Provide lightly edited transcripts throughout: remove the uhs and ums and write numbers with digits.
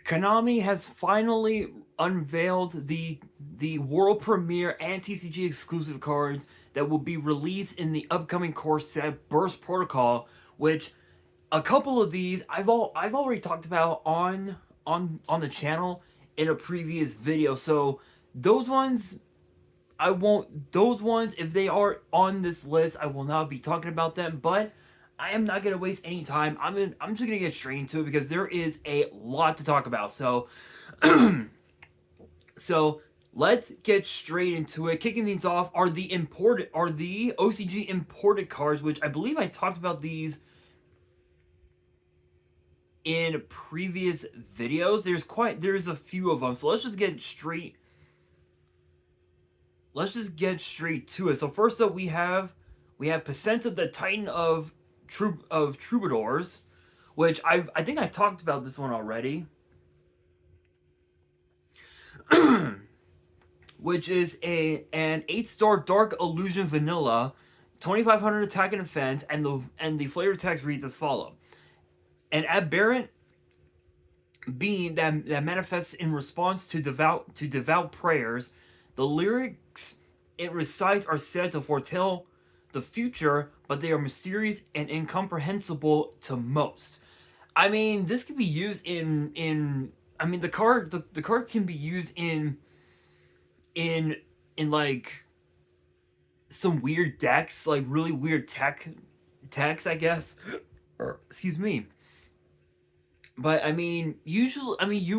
Konami has finally unveiled the world premiere and TCG exclusive cards that will be released in the upcoming core set Burst Protocol, which a couple of these I've already talked about on the channel in a previous video. So those ones I won't those ones, if they are on this list, I will not be talking about them, but I am not gonna waste any time. I'm just gonna get straight into it because there is a lot to talk about. So let's get straight into it. Kicking things off are the OCG imported cards, which I believe I talked about these in previous videos. There's a few of them. So let's just get straight to it. So first up we have Placenta, the Titan of Troubadours, which I think I talked about this one already. Which is an 8-star Dark Illusion Vanilla, 2500 attack and defense, and the flavor text reads as follows: an aberrant being that manifests in response to devout prayers. The lyrics it recites are said to foretell the future, but they are mysterious and incomprehensible to most. I mean, this can be used in I mean the card can be used in like some weird decks, like really weird techs, I guess. Excuse me. But I mean, you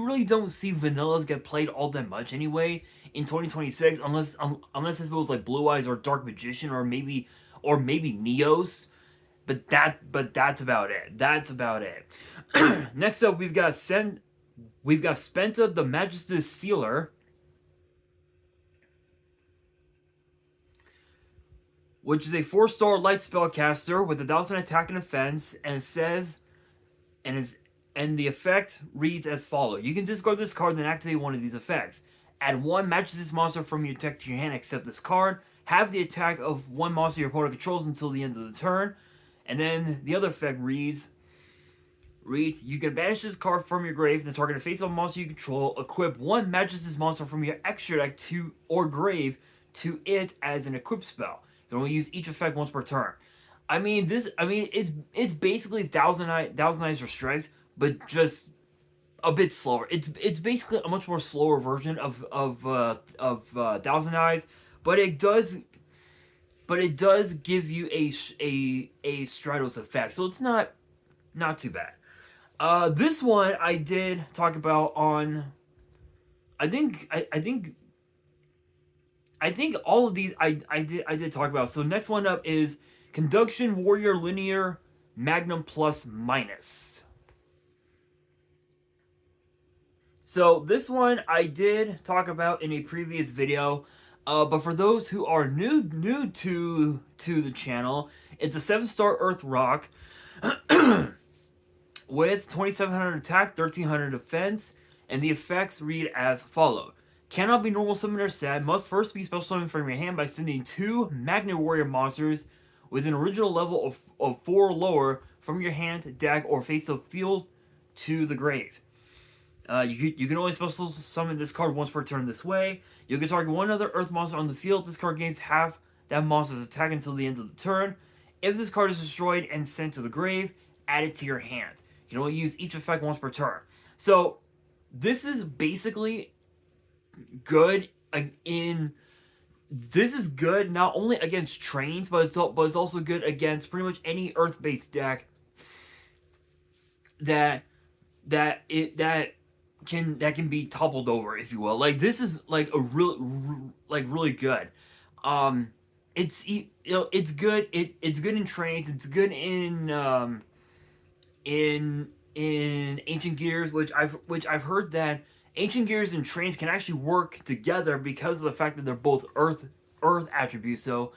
really don't see vanillas get played all that much anyway in 2026, unless if it was like Blue Eyes or Dark Magician or maybe Neos. But that's about it. That's about it. Next up, we've got Spenta, the Magister's Sealer, which is a 4-star light spellcaster with 1000 attack and defense, and it says, and the effect reads as follows: you can discard this card and activate one of these effects. Add one Magistus monster from your deck to your hand except this card. Have the attack of one monster your opponent controls until the end of the turn. And then the other effect reads, you can banish this card from your grave, then target a face-up monster you control. Equip one Magistus monster from your extra deck to or grave to it as an equip spell. You can only use each effect once per turn. It's basically Thousand Eyes Restrict, but just a bit slower. It's basically a much more slower version of Thousand Eyes, but it does give you a Stratos effect, so it's not too bad. This one I did talk about on. I think all of these I did talk about. So next one up is Conduction Warrior Linear Magnum Plus Minus. So this one I did talk about in a previous video, but for those who are new to the channel, it's a 7-star Earth Rock with 2700 attack, 1300 defense, and the effects read as follow: cannot be normal summoned or sad, must first be special summoned from your hand by sending 2 Magnet Warrior monsters with an original level of 4 or lower from your hand, deck, or face of field to the grave. You can only special summon this card once per turn this way. You can target one other Earth monster on the field. This card gains half that monster's attack until the end of the turn. If this card is destroyed and sent to the grave, add it to your hand. You can only use each effect once per turn. So this is basically good this is good not only against trains, but it's also good against pretty much any Earth-based deck that can be toppled over, if you will. Like, this is like a really good. It's it's good. It's good in trains. It's good in Ancient Gears, which I've heard that Ancient Gears and trains can actually work together because of the fact that they're both Earth attributes. So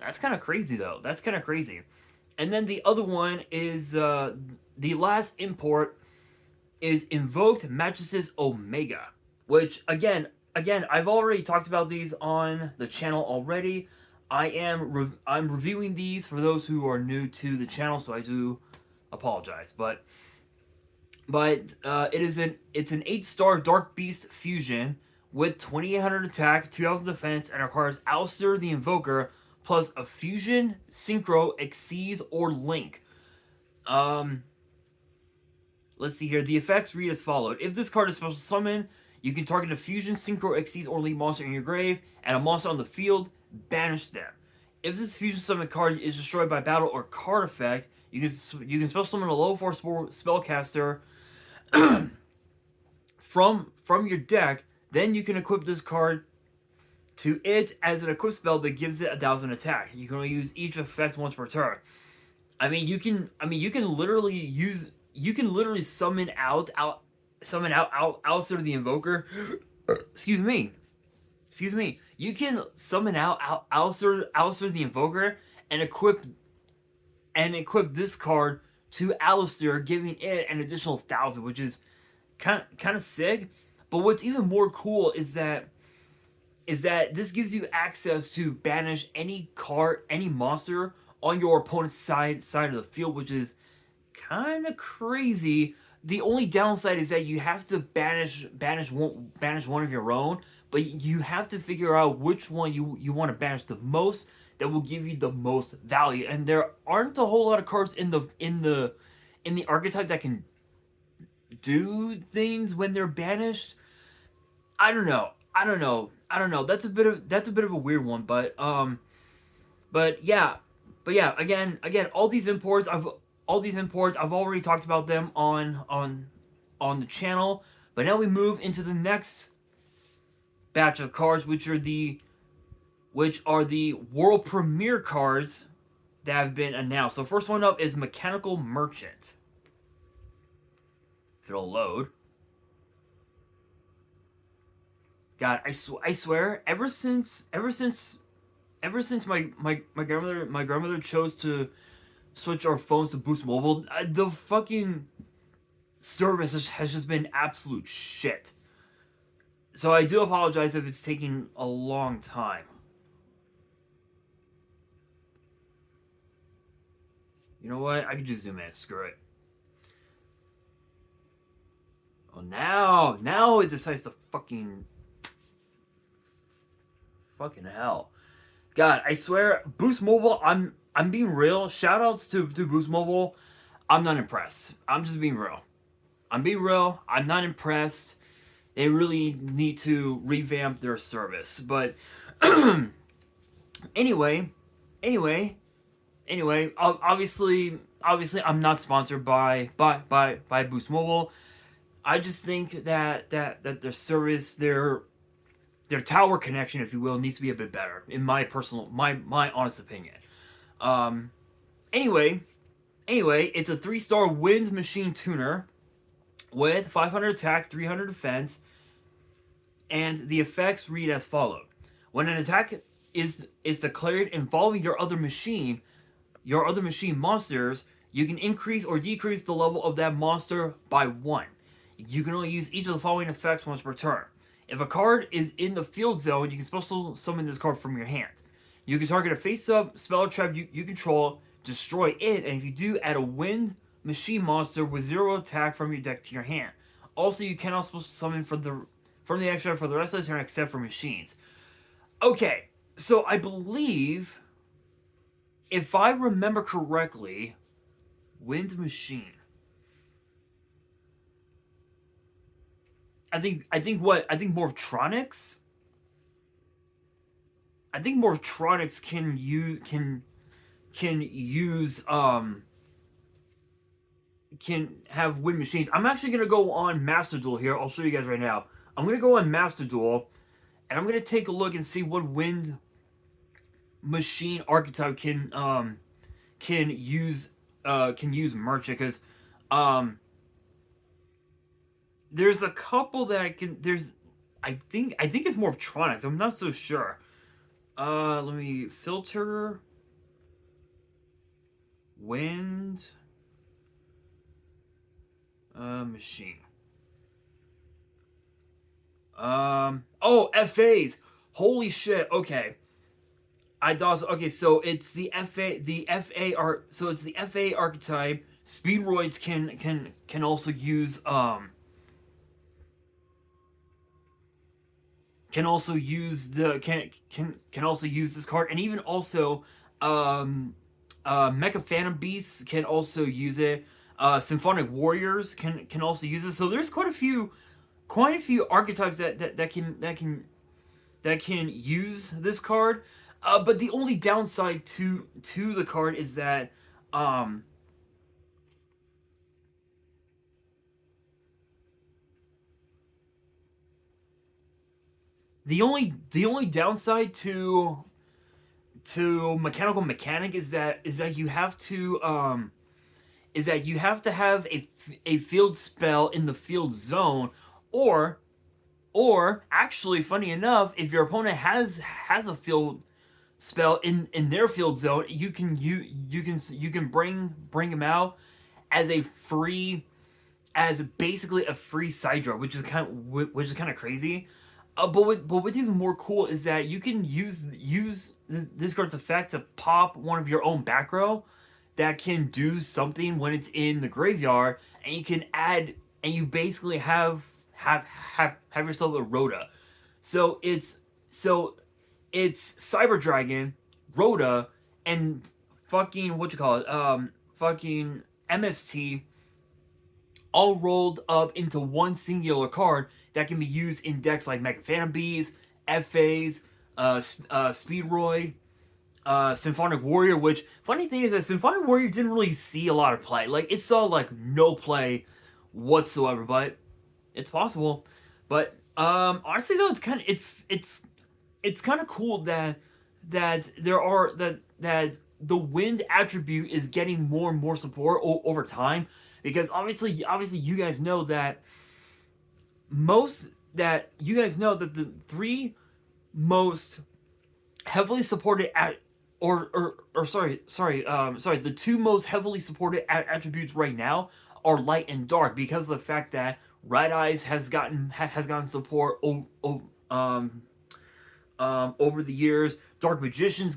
that's kind of crazy, though. That's kind of crazy. And then the other one is the last import is Invoked Magistus Omega, which again I've already talked about these on the channel already. I'm reviewing these for those who are new to the channel, so I do apologize. But But it's an 8-star Dark Beast fusion with 2800 attack, 2000 defense, and requires Alistair the Invoker plus a fusion, synchro, exceeds, or link. Um, let's see here. The effects read as followed: if this card is special summon, you can target a fusion, synchro, exceeds, or link monster in your grave and a monster on the field. Banish them. If this fusion summon card is destroyed by battle or card effect, you can special summon a low 4 spellcaster from your deck. Then you can equip this card to it as an equip spell that gives it 1000 attack. You can only use each effect once per turn. You can literally summon out Alistair the Invoker. Excuse me. You can summon out Alistair the Invoker and equip this card to Alistair, giving it an additional 1000, which is kind of sick. But what's even more cool is that this gives you access to banish any monster on your opponent's side of the field, which is kind of crazy. The only downside is that you have to banish one of your own, but you have to figure out which one you want to banish the most that will give you the most value. And there aren't a whole lot of cards in the archetype that can do things when they're banished. I don't know. That's a bit of a weird one, but yeah. Again, all these imports I've already talked about them on the channel. But now we move into the next batch of cards, which are the world premiere cards that have been announced. So first one up is Mechanical Merchant. If it'll load. God, I swear, ever since my grandmother chose to switch our phones to Boost Mobile, the fucking service has just been absolute shit. So I do apologize if it's taking a long time. You know what? I can just zoom in. Screw it. Oh, now it decides to fucking hell. God, I swear, Boost Mobile, I'm being real. Shoutouts to Boost Mobile. I'm not impressed. I'm just being real. I'm not impressed. They really need to revamp their service. But anyway, obviously I'm not sponsored by Boost Mobile. I just think that their service, their tower connection, if you will, needs to be a bit better, in my honest opinion. Anyway, it's a 3-star wind machine tuner with 500 attack, 300 defense, and the effects read as follows: when an attack is declared involving your other machine monsters, you can increase or decrease the level of that monster by 1. You can only use each of the following effects once per turn. If a card is in the field zone, you can special summon this card from your hand. You can target a face-up spell or trap you control, destroy it, and if you do, add a wind machine monster with 0 attack from your deck to your hand. Also, you cannot special summon from the extra for the rest of the turn except for machines. Okay, so I believe, if I remember correctly, wind machine. I think Morphtronics. I think Morphtronics can use can have wind machines. I'm actually gonna go on Master Duel here. I'll show you guys right now. I'm gonna go on Master Duel, and I'm gonna take a look and see what wind machine archetype can use Merchant, because there's a couple that I think it's Morphtronics. I'm not so sure. Let me filter wind machine. Oh, FAs. Holy shit. Okay. Okay, so it's the FA archetype. Speedroids can also use can also use this card, and even also um Mecha Phantom Beasts can also use it. Symphonic Warriors can also use it. So there's quite a few archetypes that can use this card. But the only downside to the card is that um the only downside to mechanical mechanic is that you have to have a field spell in the field zone, or actually, funny enough, if your opponent has a field spell in their field zone, you can bring him out as a free as basically a free side draw, which is kind of crazy. But what's even more cool is that you can use this card's effect to pop one of your own back row that can do something when it's in the graveyard, and you can add, and you basically have yourself a Rhoda. So it's Cyber Dragon, Rhoda, and fucking what you call it, fucking MST, all rolled up into one singular card that can be used in decks like Mega Phantom Bees, FAs, Speedroid, Symphonic Warrior. Which, funny thing is that Symphonic Warrior didn't really see a lot of play. Like, it saw like no play whatsoever, but it's possible. But honestly though, it's kind of cool that the wind attribute is getting more and more support over time, because obviously you guys know that the three most heavily supported at or sorry, the two most heavily supported attributes right now are light and dark, because of the fact that Red Eyes has gotten support over the years. Dark Magician's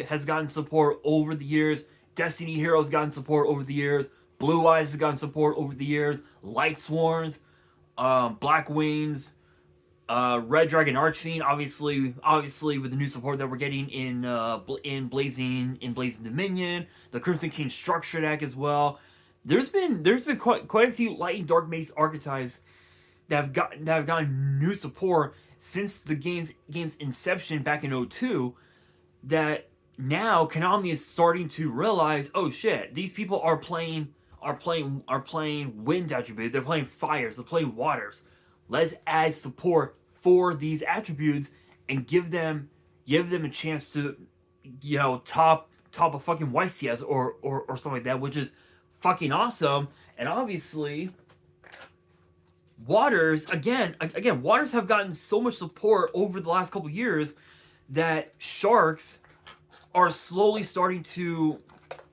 has gotten support over the years. Destiny Hero's gotten support over the years. Blue Eyes has gotten support over the years. Light Swarms, Black Wings, Red Dragon Archfiend, obviously with the new support that we're getting in Blazing Dominion, the Crimson King structure deck as well. There's been quite a few light and dark base archetypes that have gotten new support since the game's inception back in '02, that now Konami is starting to realize, oh shit, these people are playing wind attribute, they're playing fires, they're playing waters. Let's add support for these attributes and give them a chance to, top a fucking YCS or something like that, which is fucking awesome. And obviously, waters waters have gotten so much support over the last couple years that sharks are slowly starting to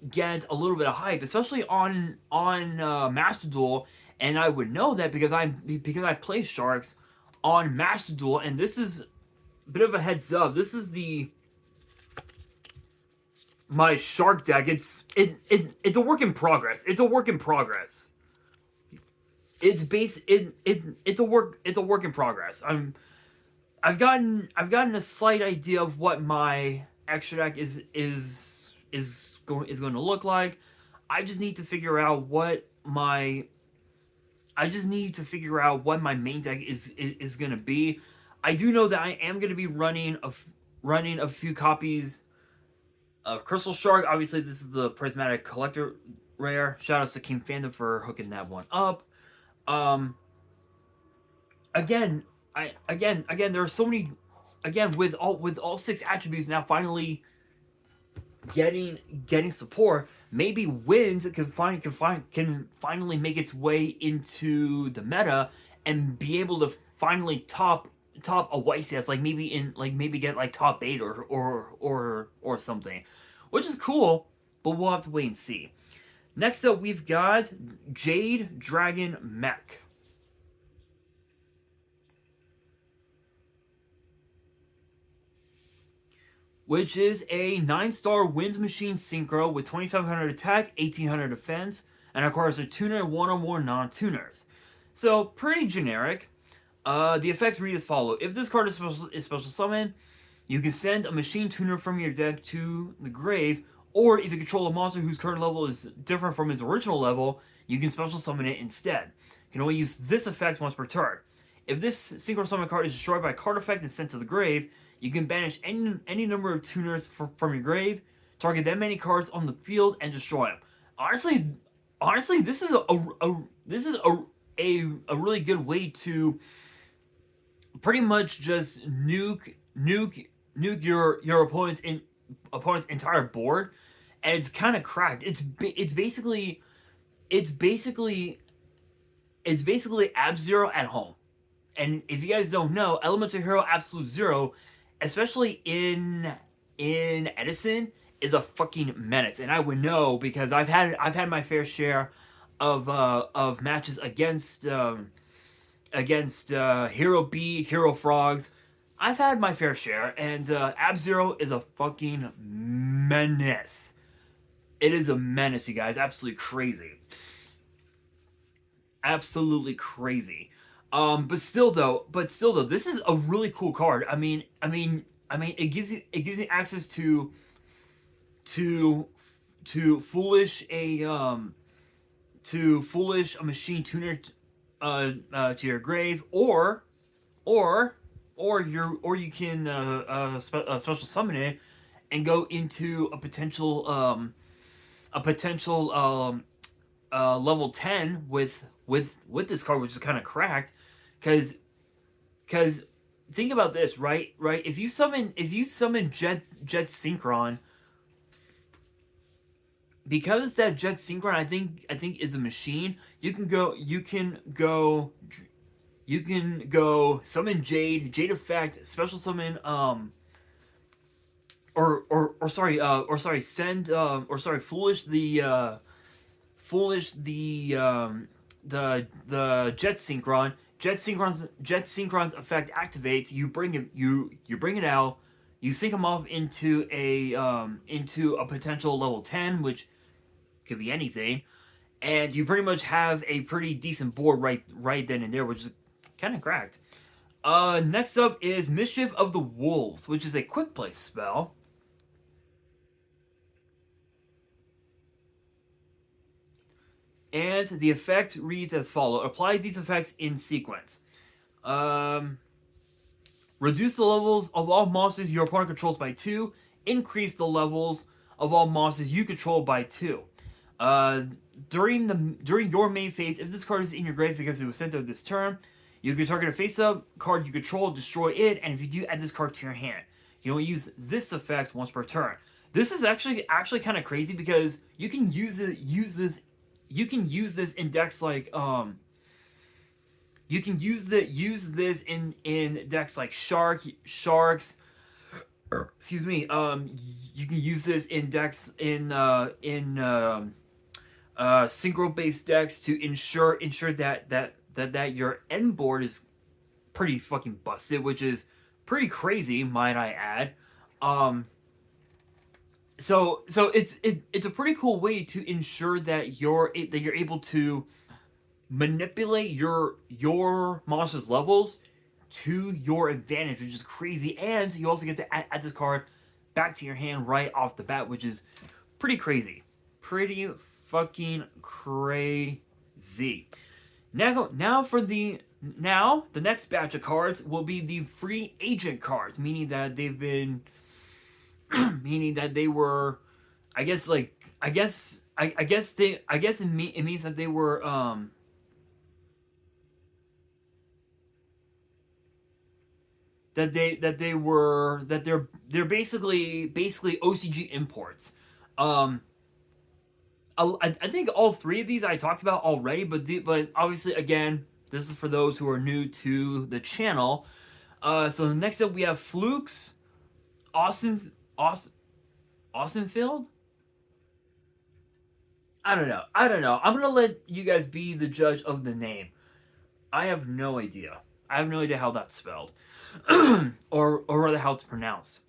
get a little bit of hype, especially on Master Duel. And I would know that because I play sharks on Master Duel, and this is a bit of a heads up. This is my shark deck. It's a work in progress. It's a work in progress. It's a work in progress. I've gotten a slight idea of what my extra deck is going to look like. I just need to figure out what my main deck is going to be. I do know that I am going to be running a few copies of Crystal Shark. Obviously, this is the Prismatic Collector rare. Shoutouts to King Fandom for hooking that one up. Again, there are so many. Again, with all six attributes now finally getting support, maybe Winds can finally make its way into the meta and be able to finally top a white CS, like maybe get like top 8 or something, which is cool, but we'll have to wait and see. Next up, we've got Jade Dragon Mech. Which is a 9-star wind machine synchro with 2700 attack, 1800 defense, and of course a tuner, one or more non-tuners. So pretty generic. The effects read as follow: if this card is special summon, you can send a machine tuner from your deck to the grave, or if you control a monster whose current level is different from its original level, you can special summon it instead. You can only use this effect once per turn. If this synchro summon card is destroyed by a card effect and sent to the grave, you can banish any number of tuners from your grave, target that many cards on the field, and destroy them. Honestly, this is a really good way to pretty much just nuke your opponent's entire board, and it's kind of cracked. It's basically Ab-Zero at home. And if you guys don't know, Elemental Hero Absolute Zero, especially in Edison, is a fucking menace. And I would know because I've had my fair share of matches against Hero B, Hero Frogs. I've had my fair share, and Ab-Zero is a fucking menace. It is a menace, you guys. Absolutely crazy. Absolutely crazy. But still though, this is a really cool card. I mean, it gives you access to foolish a machine tuner to your grave, or you can special summon it and go into a potential level 10 with this card, which is kind of cracked, because think about this, right? If you summon Jet Synchron, because that Jet Synchron I think is a machine, you can go summon Jade effect, special summon foolish the Jet Synchron. Jet Synchron's effect activates. You bring it out. You sync him off into a potential level 10, which could be anything, and you pretty much have a pretty decent board right then and there, which is kind of cracked. Next up is Mischief of the Wolves, which is a quick play spell. And the effect reads as follows. Apply these effects in sequence. Reduce the levels of all monsters your opponent controls by 2. Increase the levels of all monsters you control by 2. During your main phase, if this card is in your grave because it was sent out this turn, you can target a face-up card you control, destroy it, and if you do, add this card to your hand. You only use this effect once per turn. This is actually kind of crazy because you can use this in decks like you can use this in decks like Sharks. Excuse me. You can use this in decks in synchro-based decks to ensure that your end board is pretty fucking busted, which is pretty crazy, might I add. So it's a pretty cool way to ensure that you're able to manipulate your monster's levels to your advantage, which is crazy. And you also get to add this card back to your hand right off the bat, which is pretty crazy. Pretty fucking crazy. Now the next batch of cards will be the free agent cards, meaning that they've been they were, it means that they were they're basically OCG imports. I think all three of these I talked about already, but obviously, again, this is for those who are new to the channel. So next up we have Flukes, Austinfield? I don't know. I'm gonna let you guys be the judge of the name. I have no idea. How that's spelled, or rather how it's pronounced.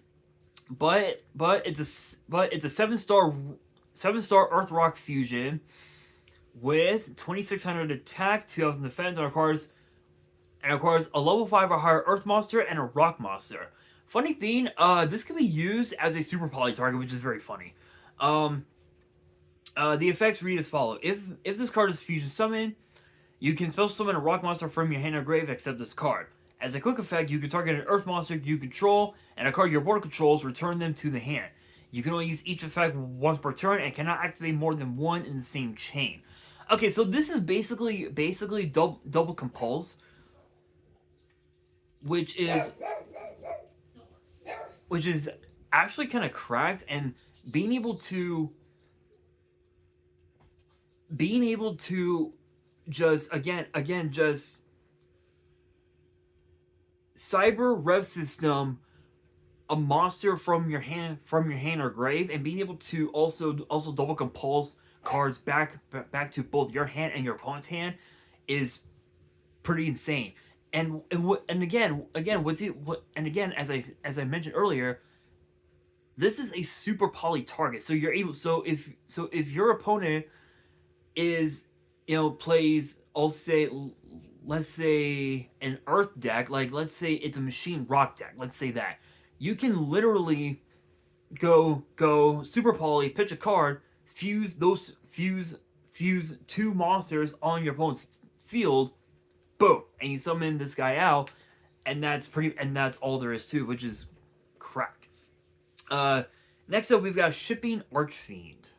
But it's a 7-star Earth Rock fusion with 2600 attack, 2000 defense, and of course a level 5 or higher Earth monster and a Rock monster. Funny thing, this can be used as a super poly target, which is very funny. Um, the effects read as follow: if this card is fusion summon, you can special summon a Rock monster from your hand or grave except this card. As a quick effect, you can target an Earth monster you control and a card your opponent controls, return them to the hand. You can only use each effect once per turn and cannot activate more than one in the same chain. Okay, so this is basically double compulse, which is actually kind of cracked, and being able to just just cyber rev system a monster from your hand or grave, and being able to also double compulse cards back to both your hand and your opponent's hand is pretty insane. And again, as I mentioned earlier, this is a super poly target. So you're able if your opponent is plays, let's say an Earth deck, like let's say it's a Machine Rock deck, let's say that, you can literally go super poly, pitch a card, fuse two monsters on your opponent's field, boom, and you summon this guy out, and that's all there is to it, which is cracked. Next up, we've got Shipping Archfiend,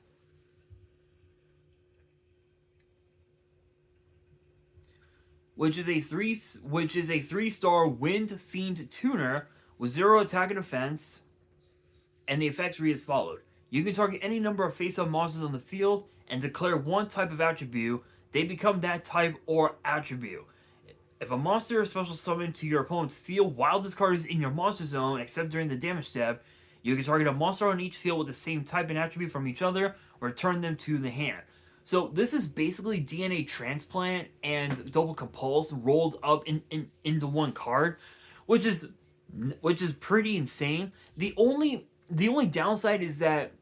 which is a 3-star Wind Fiend tuner with 0 attack and defense, and the effects read as followed: you can target any number of face-up monsters on the field and declare one type of attribute. They become that type or attribute. If a monster is special summoned to your opponent's field while this card is in your monster zone, except during the damage step, you can target a monster on each field with the same type and attribute from each other, or return them to the hand. So this is basically DNA transplant and double compulse rolled up into one card, which is pretty insane. The only downside is that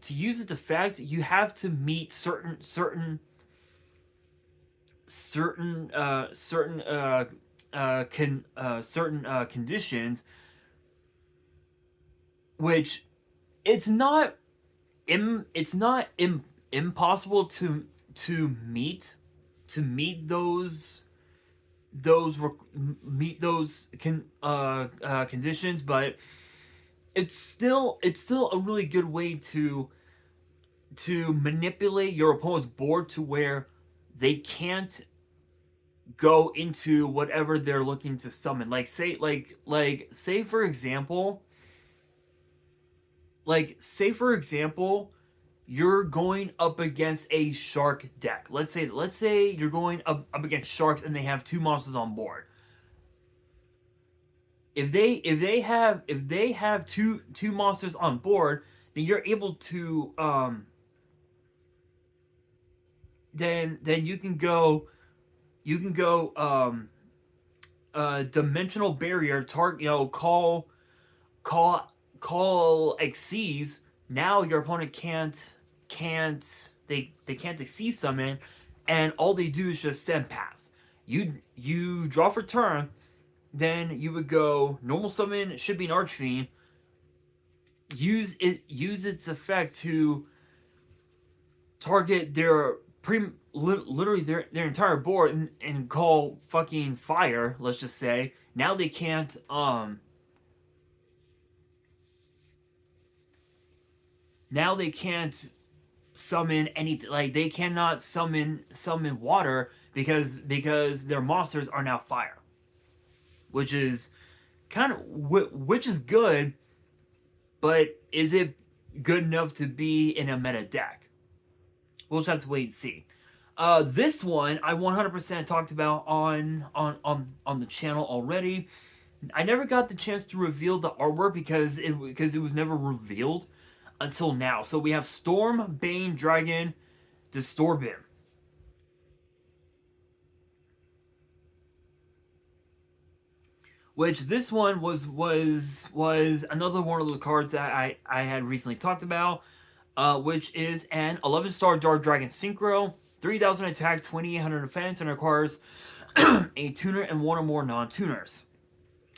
to use its effect, you have to meet certain conditions, which it's not impossible to meet those conditions, but it's still a really good way to manipulate your opponent's board to where they can't go into whatever they're looking to summon. Like say for example, you're going up against a shark deck. Let's say you're going up against sharks and they have 2 monsters on board. If they have two monsters on board, then you're able to then you can go dimensional barrier, call exceeds. Now your opponent can't exceed summon, and all they do is just send pass. You draw for turn, then you would go normal summon Shipping Archfiend, use its effect to target literally their entire board, and call fucking fire, let's just say. Now they can't summon anything. Like, they cannot summon water because their monsters are now fire, which is good, but is it good enough to be in a meta deck? We'll just have to wait and see. This one I 100% talked about on the channel already. I never got the chance to reveal the artwork because it was never revealed until now. So we have Storm Bane Dragon Disturbin, which this one was another one of those cards that I had recently talked about. which is an 11-star Dark Dragon Synchro, 3,000 attack, 2,800 defense, and requires a tuner and one or more non-tuners.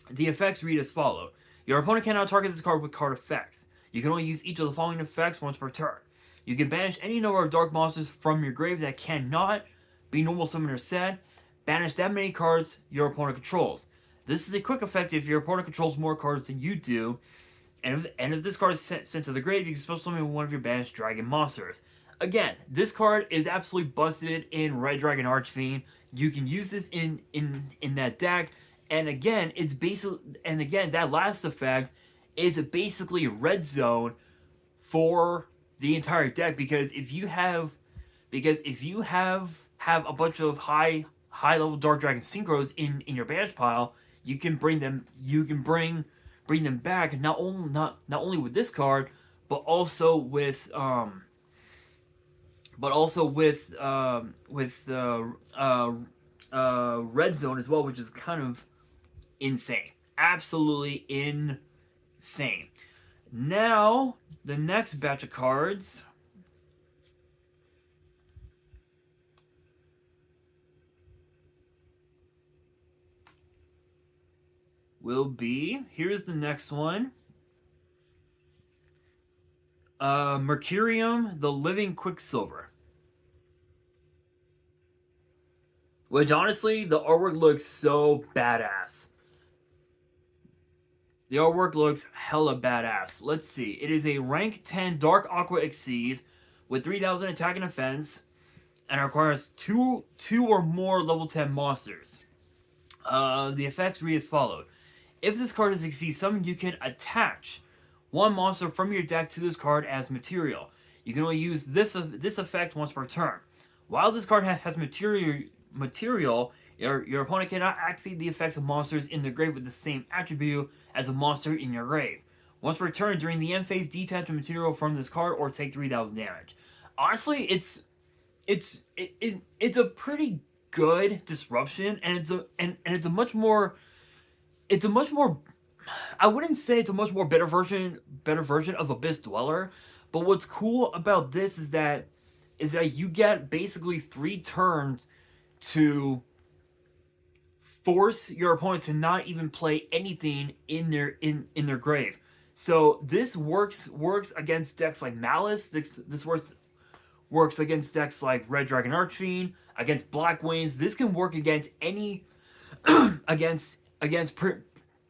The effects read as follow. Your opponent cannot target this card with card effects. You can only use each of the following effects once per turn. You can banish any number of dark monsters from your grave that cannot be normal summoned or set. Banish that many cards your opponent controls. This is a quick effect if your opponent controls more cards than you do. And if this card is sent to the grave, you can special summon one of your banished dragon monsters. Again, this card is absolutely busted in Red Dragon Archfiend. You can use this in that deck. And again, that last effect is basically red zone for the entire deck, because if you have a bunch of high level Dark Dragon Synchros in your banish pile, you can bring them back not only with this card, but also with red zone as well, which is kind of insane. Absolutely insane. Now, the next batch of cards will be, here's the next one. Mercurium, the Living Quicksilver. Which, honestly, the artwork looks so badass. The artwork looks hella badass. Let's see. It is a rank 10 Dark Aqua Xyz with 3,000 attack and defense, and requires two or more level 10 monsters. The effects read as followed. If this card is Xyz summoned, you can attach one monster from your deck to this card as material. You can only use this effect once per turn. While this card has material, your opponent cannot activate the effects of monsters in their grave with the same attribute as a monster in your grave. Once per turn, during the end phase, detach the material from this card or take 3,000 damage. Honestly, it's a pretty good disruption, and it's a much more I wouldn't say it's a much more better version of Abyss Dweller, but what's cool about this is that you get basically 3 turns to force your opponent to not even play anything in their grave. So this works against decks like Malice. This works against decks like Red Dragon Archfiend, against Black Wings. This can work against any against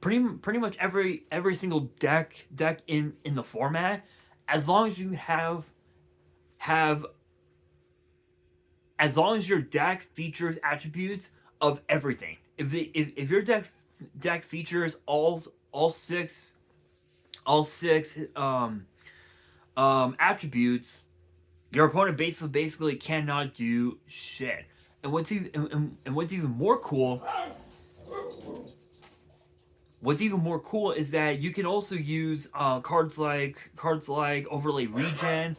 pretty much every single deck in the format, as long as you as long as your deck features attributes of everything. If your deck features all six attributes, your opponent basically cannot do shit. And what's even more cool is that you can also use cards like Overlay Regen.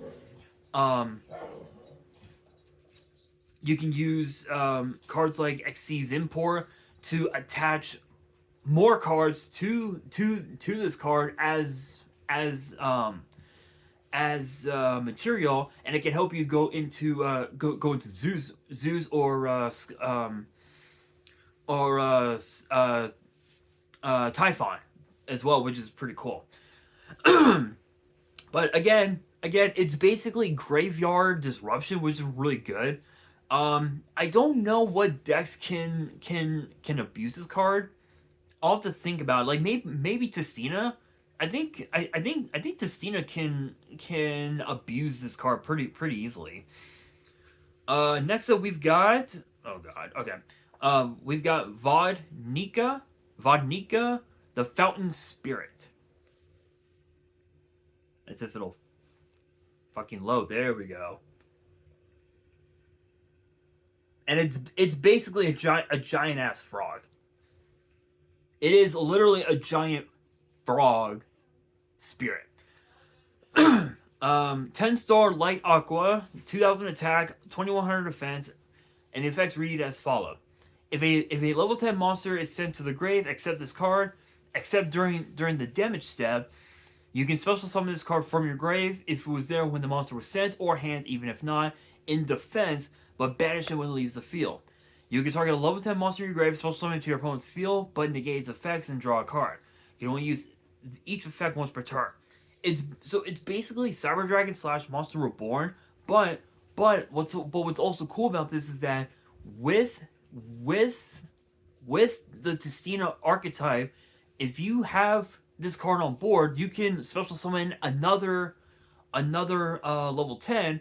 You can use cards like Xyz Import to attach more cards to this card as material, and it can help you go into Zeus or Typhon as well, which is pretty cool. But again, it's basically Graveyard Disruption, which is really good. I don't know what decks can abuse this card. I'll have to think about it. Like maybe Testina. I think Testina can abuse this card pretty easily. Next up we've got, oh god, okay. We've got Vodnika, the Fountain Spirit. As if it'll fucking load. There we go. And it's basically a giant ass frog. It is literally a giant frog spirit. 10-star Light Aqua, 2,000 attack, 2,100 defense, and the effects read as follows. If a level 10 monster is sent to the grave, except this card, except during the damage step, You can special summon this card from your grave if it was there when the monster was sent, or hand even if not, in defense, but banish it when it leaves the field. You can target a level 10 monster in your grave, special summon it to your opponent's field, but negate its effects and draw a card. You can only use each effect once per turn. It's basically Cyber Dragon / Monster Reborn, but what's also cool about this is that with with the Tistina archetype, if you have this card on board, you can special summon another level 10.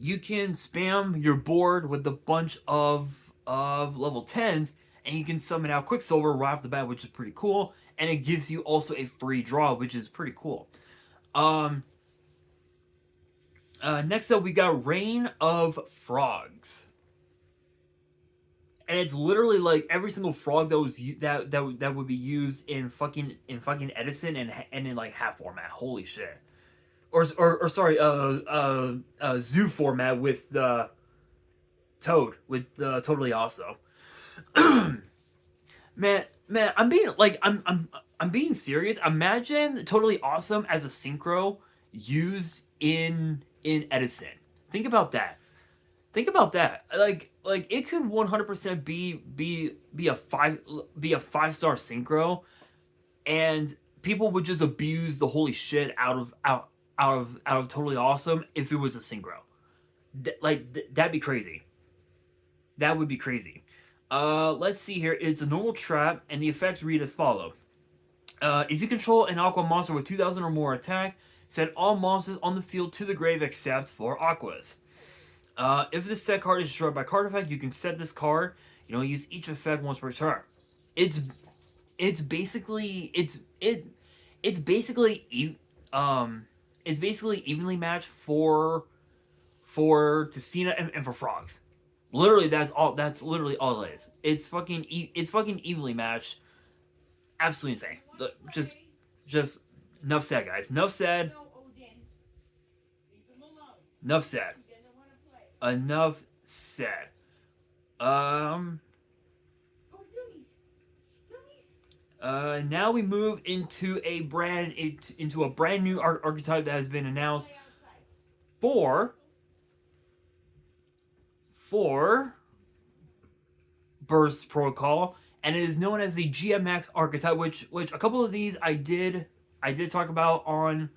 You can spam your board with a bunch of level 10s, and you can summon out Quicksilver right off the bat, which is pretty cool. And it gives you also a free draw, which is pretty cool. Next up, we got Reign of Frogs. And it's literally like every single frog that was that would be used in fucking Edison and in like half format. Holy shit. Or sorry, zoo format with the Toad, with Totally Awesome. man, I'm being serious. Imagine Totally Awesome as a synchro used in Edison. Think about that. Like it could 100% be a 5-star synchro, and people would just abuse the holy shit out of Totally Awesome if it was a synchro. That'd be crazy. That would be crazy. Let's see here. It's a normal trap, and the effects read as follow. If you control an Aqua monster with 2,000 or more attack, send all monsters on the field to the grave except for Aquas. If this set card is destroyed by card effect, you can set this card. You don't use each effect once per turn. It's basically evenly matched for Tistina and for Frogs. Literally, that's literally all it is. It's fucking evenly matched. Absolutely insane. Just enough said, guys. Enough said. Enough said. Enough said. Now we move into a brand new archetype that has been announced for Burst Protocol, and it is known as the GMX archetype, which a couple of these I did talk about on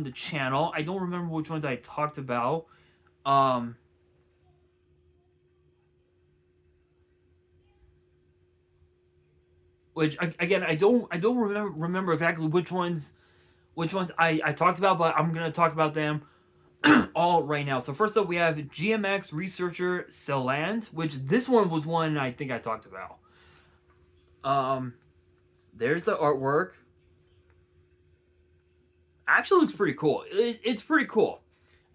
the channel. I don't remember which ones I talked about. Which again, I don't remember exactly which ones I talked about, but I'm gonna talk about them all right now. So first up, we have GMX Researcher Celand, which this one was one I think I talked about. There's the artwork. Actually looks pretty cool. It's pretty cool.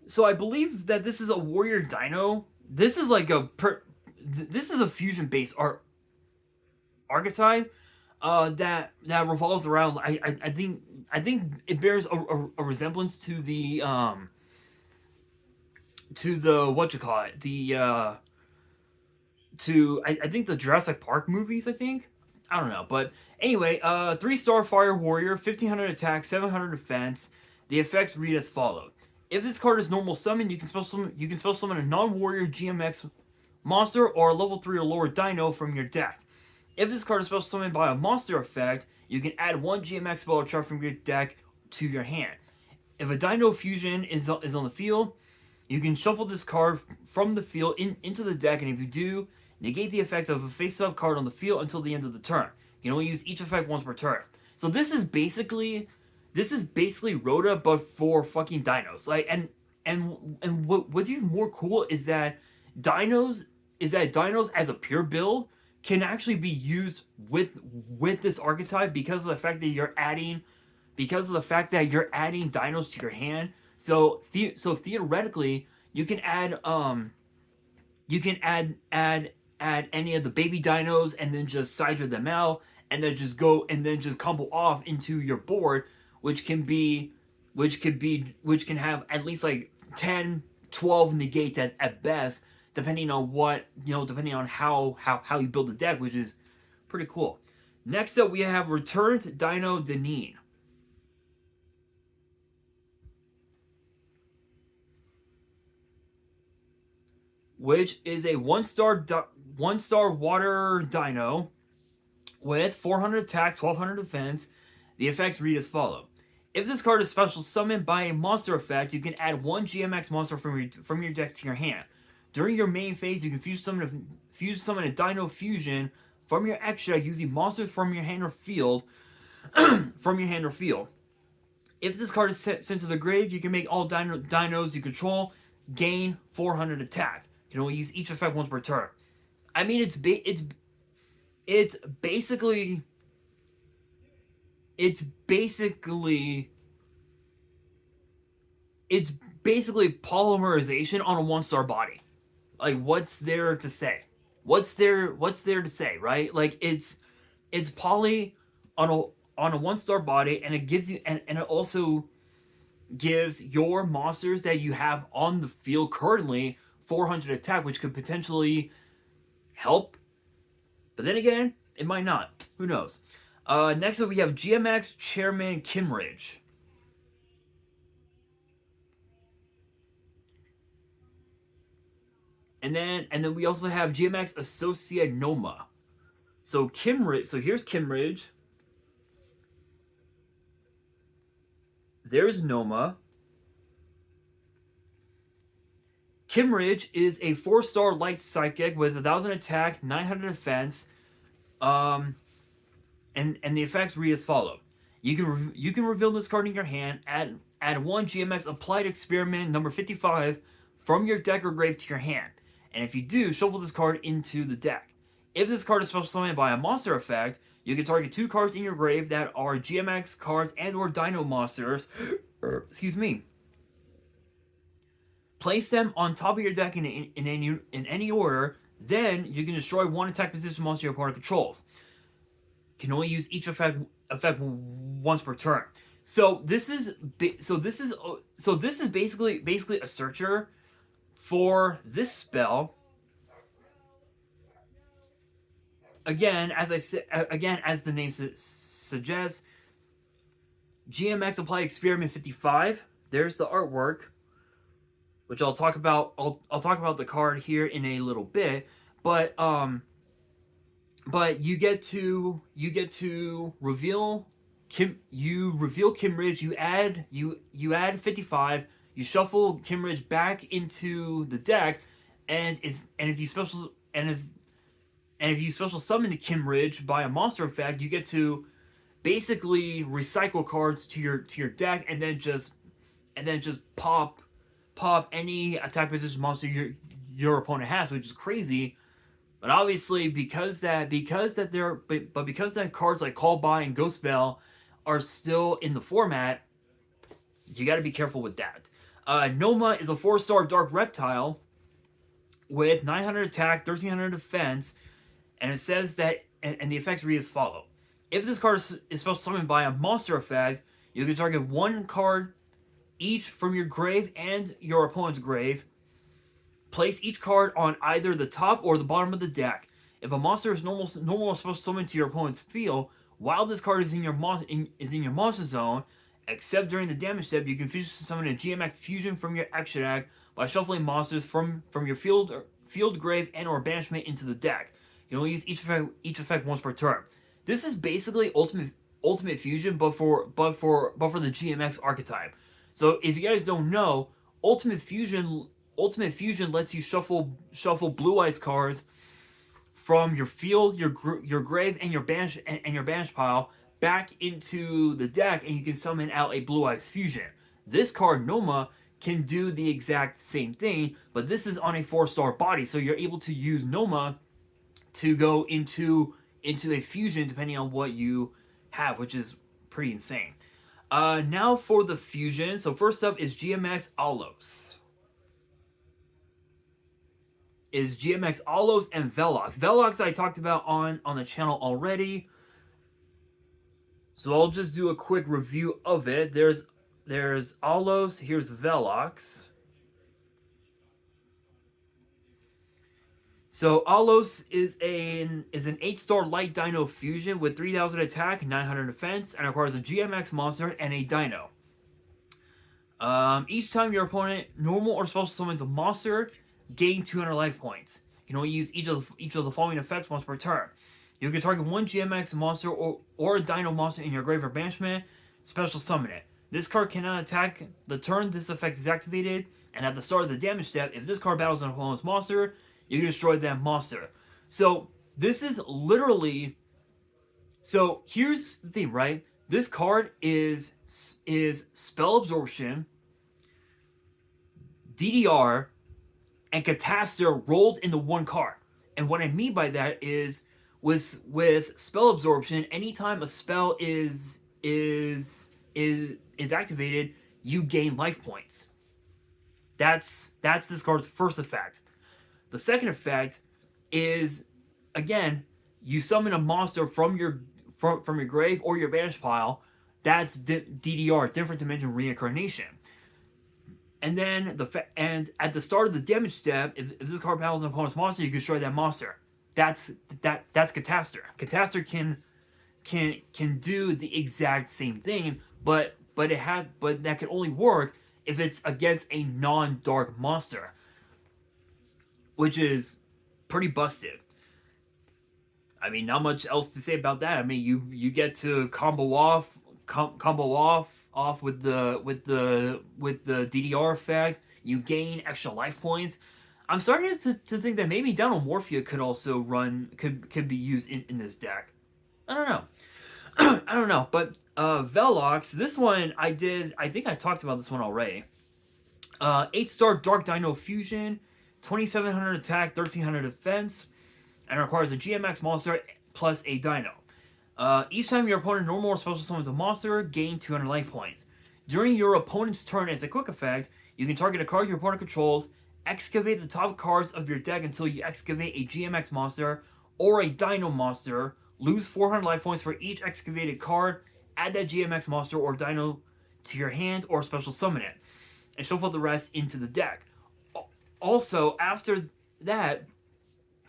So I believe that this is a warrior dino. This is like this is a fusion based archetype that revolves around. I think it bears a resemblance to the what you call it, I think the Jurassic Park movies. I don't know, but anyway, 3-star fire warrior, 1500 attack, 700 defense. The effects read as follows. If this card is normal summon, you can special summon a non-warrior GMX monster or a level 3 or lower dino from your deck. If this card is special summoned by a monster effect, you can add 1 GMX spell or trap from your deck to your hand. If a dino fusion is on the field, you can shuffle this card from the field into the deck, and if you do, negate the effects of a face-up card on the field until the end of the turn. You can only use each effect once per turn. So this is basically Rhoda, but for fucking dinos. And what's even more cool is that dinos as a pure build can actually be used with this archetype because of the fact that you're adding dinos to your hand. So theoretically, you can add any of the baby dinos and then just sidra them out and then just combo off into your board, which can have at least like 10, 12 negate at best, depending on how you build the deck, which is pretty cool. Next up, we have Returned Dino Deneen, which is a one-star water dino with 400 attack, 1200 defense. The effects read as follow. If this card is special summoned by a monster effect, you can add one GMX monster from your deck to your hand. During your main phase, you can fuse summon a Dino Fusion from your extra using monsters from your hand or field. If this card is sent to the grave, you can make all dinos you control gain 400 attack. You can only use each effect once per turn. I mean, it's basically polymerization on a one-star body. Like, what's there to say? What's there to say, right? Like, it's poly on a one-star body, and it gives you and it also gives your monsters that you have on the field currently 400 attack, which could potentially help. But then again, it might not. Who knows? Next up, we have GMX Chairman Kimridge. And then we also have GMX Associate Noma. So here's Kimridge. There's Noma. Kimridge is a 4-star light psychic with 1000 attack, 900 defense. And the effects read as follow. You can reveal this card in your hand, add one GMX Applied Experiment number 55 from your deck or grave to your hand. And if you do, shuffle this card into the deck. If this card is special summoned by a monster effect, you can target 2 cards in your grave that are GMX cards and or Dino monsters. Excuse me. Place them on top of your deck in any order. Then you can destroy one attack position monster your opponent controls. You can only use each effect once per turn. So this is basically a searcher for this spell. Again, as the name suggests, GMX Apply Experiment 55. There's the artwork, which I'll talk about. I'll talk about the card here in a little bit, but you get to reveal Kimridge. You add 55. You shuffle Kimridge back into the deck, and if you special summon the Kimridge by a monster effect, you get to basically recycle cards to your deck, and then just pop any attack position monster your opponent has, which is crazy. But obviously, because that cards like Call By and Ghost Bell are still in the format, you got to be careful with that. Noma is a 4-star dark reptile with 900 attack, 1300 defense, and it says that, and the effects read as follow. If this card is special summoned by a monster effect, you can target 1 card each from your grave and your opponent's grave. Place each card on either the top or the bottom of the deck. If a monster is normal special summoned to your opponent's field, while this card is in your monster zone, except during the damage step, you can fusion summon a GMX fusion from your extra deck by shuffling monsters from your field, grave, and or banishment into the deck. You can only use each effect once per turn. This is basically ultimate fusion, but for the GMX archetype. So if you guys don't know, ultimate fusion lets you shuffle Blue Eyes cards from your field, your grave, and your banish pile back into the deck, and you can summon out a Blue Eyes fusion. This card, Noma, can do the exact same thing, but this is on a 4-star body, so you're able to use Noma to go into a fusion depending on what you have, which is pretty insane. Now for the fusion. So first up is GMX Alos. And Velox. Velox I talked about on the channel already. So I'll just do a quick review of it. There's Alos, here's Velox. So Alos is an 8-star light Dino fusion with 3,000 attack, 900 defense, and requires a GMX monster and a Dino. Each time your opponent normal or special summons a monster, gain 200 life points. You can only use each of the following effects once per turn. You can target one GMX monster or a Dino monster in your graveyard banishment, special summon it. This card cannot attack the turn this effect is activated, and at the start of the damage step, if this card battles an opponent's monster, you can destroy that monster. So this is literally. So here's the thing, right? This card is spell absorption, DDR, and Catastor rolled into one card. And what I mean by that is with spell absorption, anytime a spell is activated, you gain life points. That's this card's first effect. The second effect is, again, you summon a monster from your grave or your banish pile. That's DDR, different dimension reincarnation. And then and at the start of the damage step, if this card battles an opponent's monster, you can destroy that monster. That's Catastor. Catastor can do the exact same thing, but that can only work if it's against a non-dark monster, which is pretty busted. I mean, not much else to say about that. I mean, you get to combo off with the DDR effect. You gain extra life points. I'm starting to think that maybe Dynamorphia could also could be used in this deck. I don't know. I don't know. But Velox, this one I think I talked about this one already. 8-star Dark Dino Fusion, 2,700 attack, 1,300 defense, and requires a GMX monster plus a Dino. Each time your opponent normal or special summons a monster, gain 200 life points. During your opponent's turn as a quick effect, you can target a card your opponent controls, excavate the top cards of your deck until you excavate a GMX monster or a Dino monster, lose 400 life points for each excavated card, add that GMX monster or Dino to your hand or special summon it, and shuffle the rest into the deck. Also, after that,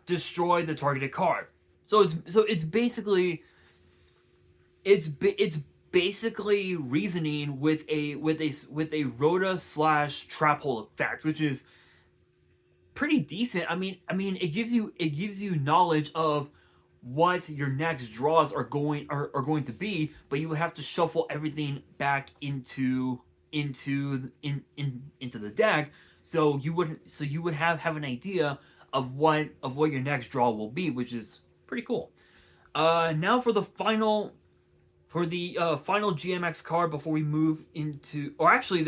destroy the targeted card. So it's basically reasoning with a Rhoda / trap hole effect, which is pretty decent. I mean it gives you knowledge of what your next draws are going to be, but you would have to shuffle everything back into the deck, so you would have an idea of what your next draw will be, which is pretty cool. Now for the final GMX card before we move into, or actually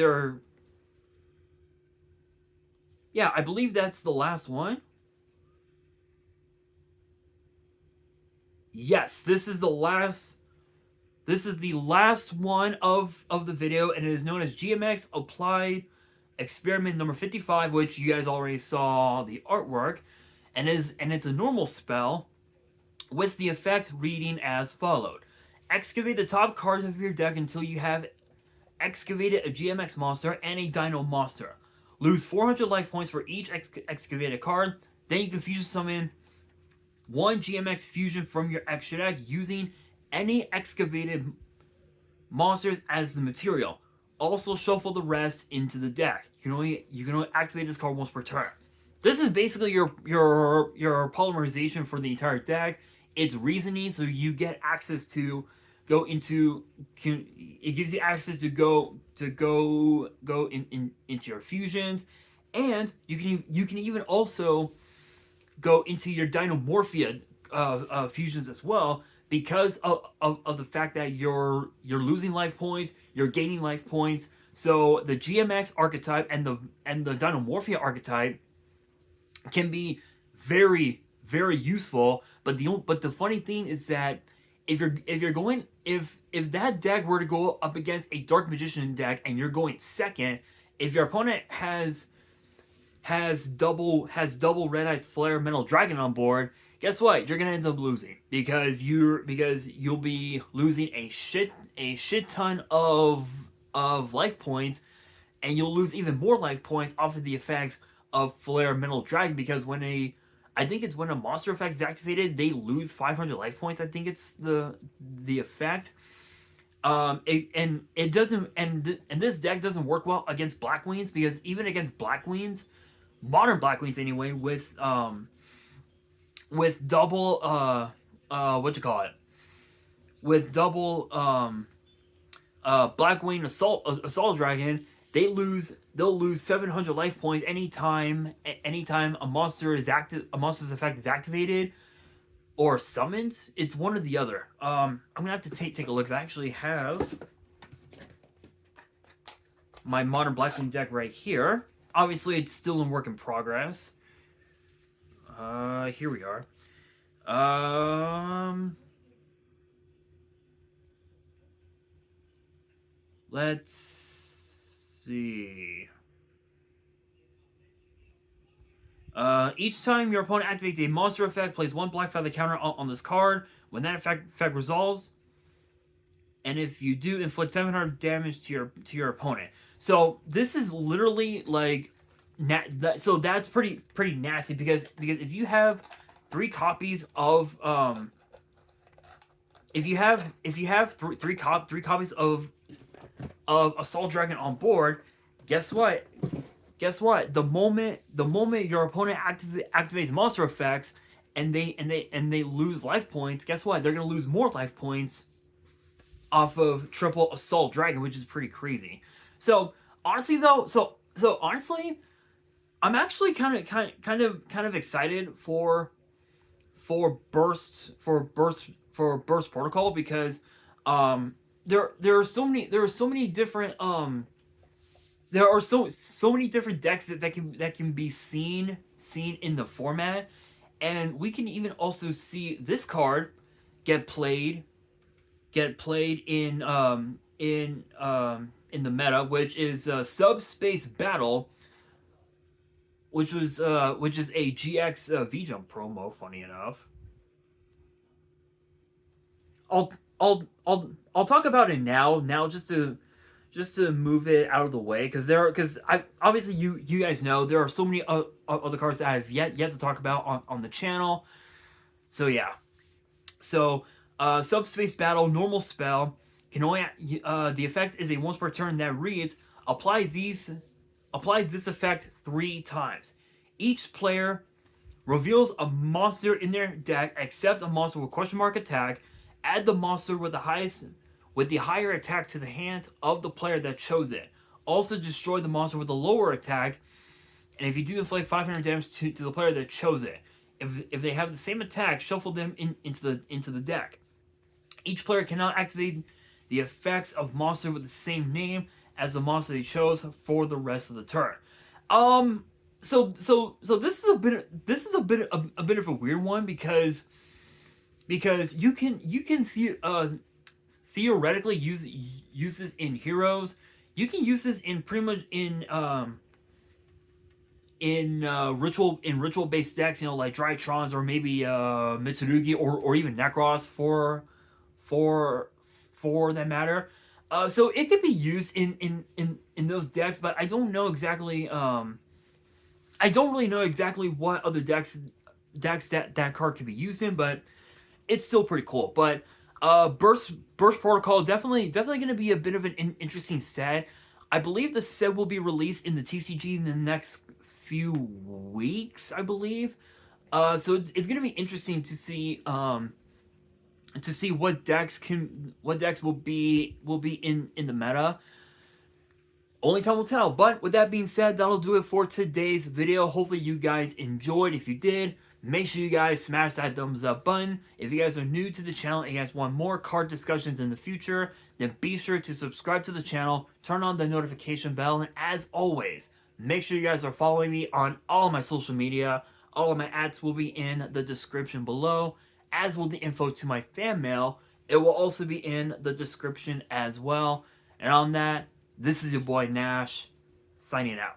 I believe that's the last one. Yes, this is the last one of the video, and it is known as GMX Applied Experiment number 55, which you guys already saw the artwork, and it's a normal spell with the effect reading as followed. Excavate the top cards of your deck until you have excavated a GMX monster and a Dino monster. Lose 400 life points for each excavated card. Then you can fusion summon one GMX fusion from your extra deck using any excavated monsters as the material. Also shuffle the rest into the deck. You can only activate this card once per turn. This is basically your polymerization for the entire deck. It's reasoning, so you get access to go into. It gives you access to go into your fusions, and you can even also go into your Dynamorphia fusions as well, because of the fact that you're losing life points, you're gaining life points. So the GMX archetype and the Dynamorphia archetype can be very, very useful. But the funny thing is that if that deck were to go up against a Dark Magician deck and you're going second, if your opponent has double Red Eyes Flare Metal Dragon on board, guess what? You're gonna end up losing because you'll be losing a shit ton of life points, and you'll lose even more life points off of the effects of Flare Metal Dragon, because when I think it's when a monster effect is activated, they lose 500 life points. I think it's the effect. It doesn't, and this deck doesn't work well against Black Queens, because even against Black Queens, modern Black Queens anyway, with double what you call it, with double Black Queen Assault Dragon, they'll lose 700 life points anytime a monster's effect is activated or summoned. It's one or the other. I'm gonna have to take a look. I actually have my modern Black Queen deck right here. Obviously, it's still in work in progress. Here we are. Let's see. Each time your opponent activates a monster effect, place one black feather counter on this card. When that effect resolves, and if you do, inflict 700 damage to your opponent. So this is literally like, so that's pretty nasty, because if you have 3 copies of if you have three copies of Assault Dragon on board, guess what? The moment your opponent activates monster effects and they lose life points, guess what? They're gonna lose more life points off of triple Assault Dragon, which is pretty crazy. So honestly though, so honestly, I'm actually kind of excited for Burst Protocol, because there are so many different decks that can be seen in the format, and we can even also see this card get played in the meta, which is Subspace Battle, which is a GX V-Jump promo. Funny enough, I'll talk about it now just to move it out of the way, because I obviously you guys know there are so many other cards that I have yet to talk about on the channel. So yeah, so Subspace Battle, normal spell, can only the effect is a once per turn that reads, apply this effect 3 times. Each player reveals a monster in their deck except a monster with question mark attack. Add the monster with the higher attack to the hand of the player that chose it. Also destroy the monster with the lower attack, and if you do inflict 500 damage to the player that chose it. If they have the same attack, shuffle them into the deck. Each player cannot activate the effects of monster with the same name as the monster they chose for the rest of the turn. So this is a bit of a weird one, because you can theoretically use this in heroes. You can use this in pretty much in ritual based decks, like Drytrons, or maybe Mitsurugi, or even Necros for that matter. So it could be used in those decks, but I don't know exactly. I don't really know exactly what other decks that card could be used in, but it's still pretty cool. But Burst Protocol, definitely going to be a bit of an interesting set. I believe the set will be released in the TCG in the next few weeks, I believe. So it's going to be interesting to see what decks will be in the meta. Only time will tell. But with that being said, that'll do it for today's video. Hopefully you guys enjoyed. If you did, make sure you guys smash that thumbs up button. If you guys are new to the channel and you guys want more card discussions in the future, then be sure to subscribe to the channel, turn on the notification bell, and as always, make sure you guys are following me on all my social media. All of my ads will be in the description below, as will the info to my fan mail. It will also be in the description as well. And on that, this is your boy Nash, signing out.